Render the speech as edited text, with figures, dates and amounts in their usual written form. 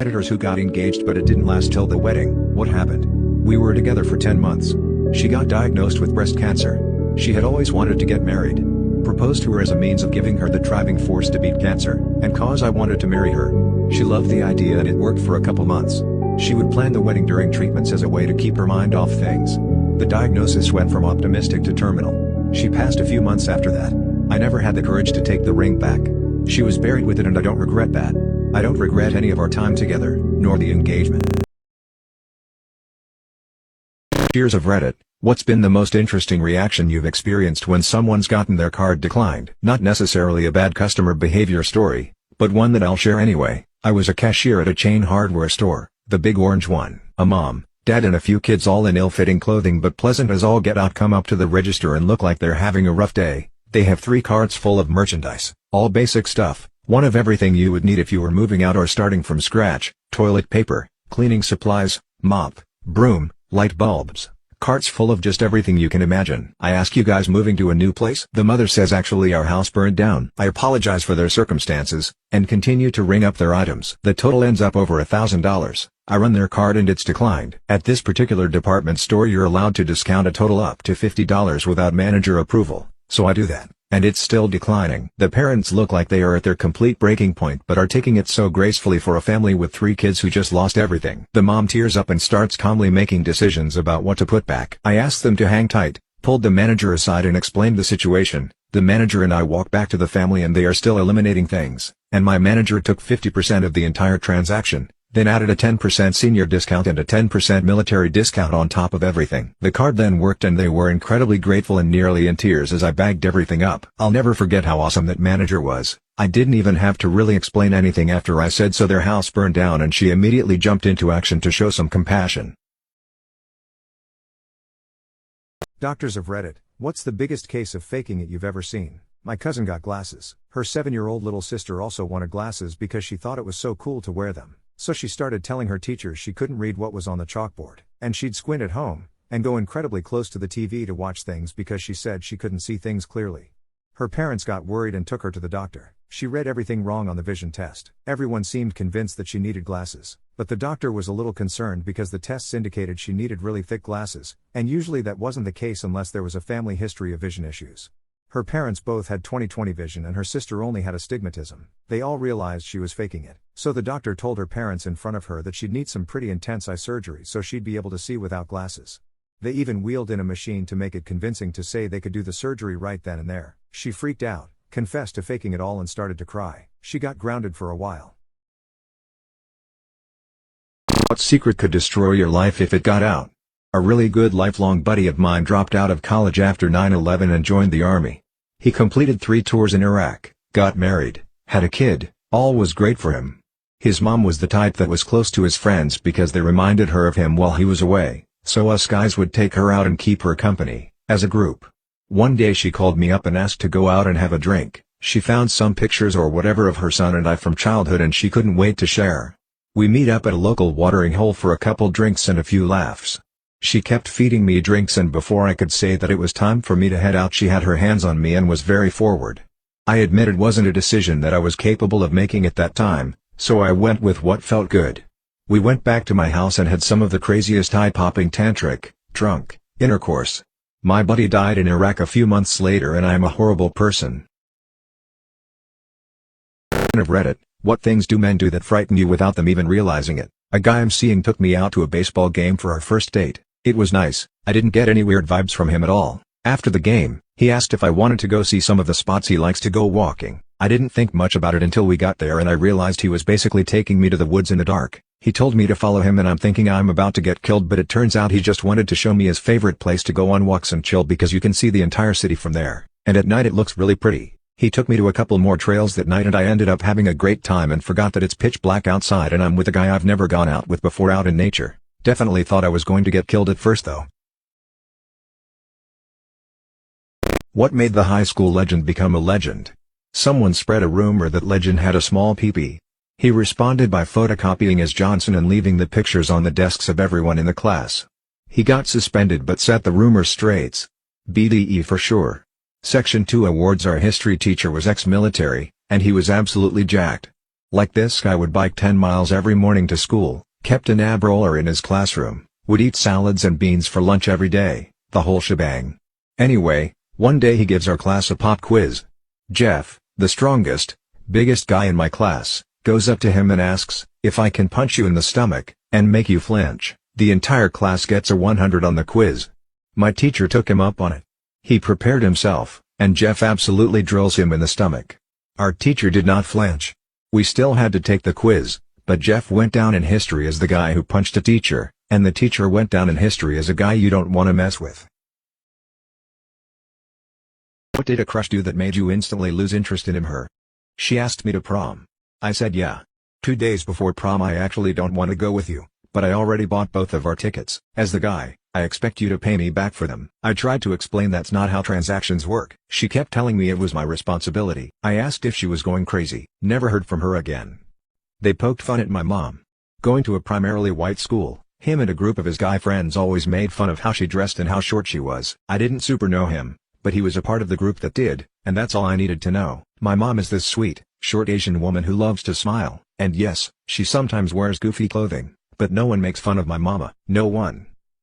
competitors who got engaged but it didn't last till the wedding. What happened? We were together for 10 months. She got diagnosed with breast cancer. She had always wanted to get married. Proposed to her as a means of giving her the driving force to beat cancer, and cause I wanted to marry her. She loved the idea and it worked for a couple months. She would plan the wedding during treatments as a way to keep her mind off things. The diagnosis went from optimistic to terminal. She passed a few months after that. I never had the courage to take the ring back. She was buried with it and I don't regret that. I don't regret any of our time together, nor the engagement. Cheers of Reddit. What's been the most interesting reaction you've experienced when someone's gotten their card declined? Not necessarily a bad customer behavior story, but one that I'll share anyway. I was a cashier at a chain hardware store, the big orange one. A mom, dad and a few kids all in ill-fitting clothing but pleasant as all get out come up to the register and look like they're having a rough day. They have 3 carts full of merchandise, all basic stuff, one of everything you would need if you were moving out or starting from scratch: toilet paper, cleaning supplies, mop, broom, light bulbs. Carts full of just everything you can imagine. I ask, you guys moving to a new place? The mother says, actually our house burned down. I apologize for their circumstances, and continue to ring up their items. The total ends up over $1,000. I run their card and it's declined. At this particular department store you're allowed to discount a total up to $50 without manager approval, so I do that, and it's still declining. The parents look like they are at their complete breaking point but are taking it so gracefully for a family with 3 kids who just lost everything. The mom tears up and starts calmly making decisions about what to put back. I asked them to hang tight, pulled the manager aside and explained the situation. The manager and I walk back to the family and they are still eliminating things, and my manager took 50% of the entire transaction, then added a 10% senior discount and a 10% military discount on top of everything. The card then worked and they were incredibly grateful and nearly in tears as I bagged everything up. I'll never forget how awesome that manager was. I didn't even have to really explain anything after I said so. Their house burned down and she immediately jumped into action to show some compassion. Doctors of Reddit, what's the biggest case of faking it you've ever seen? My cousin got glasses. Her 7-year-old little sister also wanted glasses because she thought it was so cool to wear them. So she started telling her teachers she couldn't read what was on the chalkboard, and she'd squint at home, and go incredibly close to the TV to watch things because she said she couldn't see things clearly. Her parents got worried and took her to the doctor. She read everything wrong on the vision test. Everyone seemed convinced that she needed glasses, but the doctor was a little concerned because the tests indicated she needed really thick glasses, and usually that wasn't the case unless there was a family history of vision issues. Her parents both had 20/20 vision and her sister only had astigmatism. They all realized she was faking it. So the doctor told her parents in front of her that she'd need some pretty intense eye surgery so she'd be able to see without glasses. They even wheeled in a machine to make it convincing to say they could do the surgery right then and there. She freaked out, confessed to faking it all and started to cry. She got grounded for a while. What secret could destroy your life if it got out? A really good lifelong buddy of mine dropped out of college after 9/11 and joined the army. He completed 3 tours in Iraq, got married, had a kid, all was great for him. His mom was the type that was close to his friends because they reminded her of him while he was away, so us guys would take her out and keep her company, as a group. One day she called me up and asked to go out and have a drink. She found some pictures or whatever of her son and I from childhood and she couldn't wait to share. We meet up at a local watering hole for a couple drinks and a few laughs. She kept feeding me drinks and before I could say that it was time for me to head out she had her hands on me and was very forward. I admit it wasn't a decision that I was capable of making at that time, so I went with what felt good. We went back to my house and had some of the craziest eye-popping tantric, drunk, intercourse. My buddy died in Iraq a few months later and I am a horrible person. Of Reddit, what things do men do that frighten you without them even realizing it? A guy I'm seeing took me out to a baseball game for our first date. It was nice, I didn't get any weird vibes from him at all. After the game, he asked if I wanted to go see some of the spots he likes to go walking. I didn't think much about it until we got there and I realized he was basically taking me to the woods in the dark. He told me to follow him and I'm thinking I'm about to get killed, but it turns out he just wanted to show me his favorite place to go on walks and chill because you can see the entire city from there, and at night it looks really pretty. He took me to a couple more trails that night and I ended up having a great time and forgot that it's pitch black outside and I'm with a guy I've never gone out with before out in nature. Definitely thought I was going to get killed at first though. What made the high school legend become a legend? Someone spread a rumor that legend had a small pee-pee. He responded by photocopying as Johnson and leaving the pictures on the desks of everyone in the class. He got suspended but set the rumor straight. BDE for sure. Section 2 awards. Our history teacher was ex-military, and he was absolutely jacked. Like this guy would bike 10 miles every morning to school, kept an ab roller in his classroom, would eat salads and beans for lunch every day, the whole shebang. Anyway, one day he gives our class a pop quiz. Jeff, the strongest, biggest guy in my class, goes up to him and asks, "If I can punch you in the stomach, and make you flinch, the entire class gets a 100 on the quiz." My teacher took him up on it. He prepared himself, and Jeff absolutely drills him in the stomach. Our teacher did not flinch. We still had to take the quiz, but Jeff went down in history as the guy who punched a teacher, and the teacher went down in history as a guy you don't want to mess with. What did a crush do that made you instantly lose interest in him/her? She asked me to prom. I said yeah. 2 days before prom, I actually don't want to go with you, but I already bought both of our tickets. As the guy, I expect you to pay me back for them. I tried to explain that's not how transactions work. She kept telling me it was my responsibility. I asked if she was going crazy. Never heard from her again. They poked fun at my mom. Going to a primarily white school, him and a group of his guy friends always made fun of how she dressed and how short she was. I didn't super know him, but he was a part of the group that did, and that's all I needed to know. My mom is this sweet, short Asian woman who loves to smile, and yes, she sometimes wears goofy clothing, but no one makes fun of my mama. No one.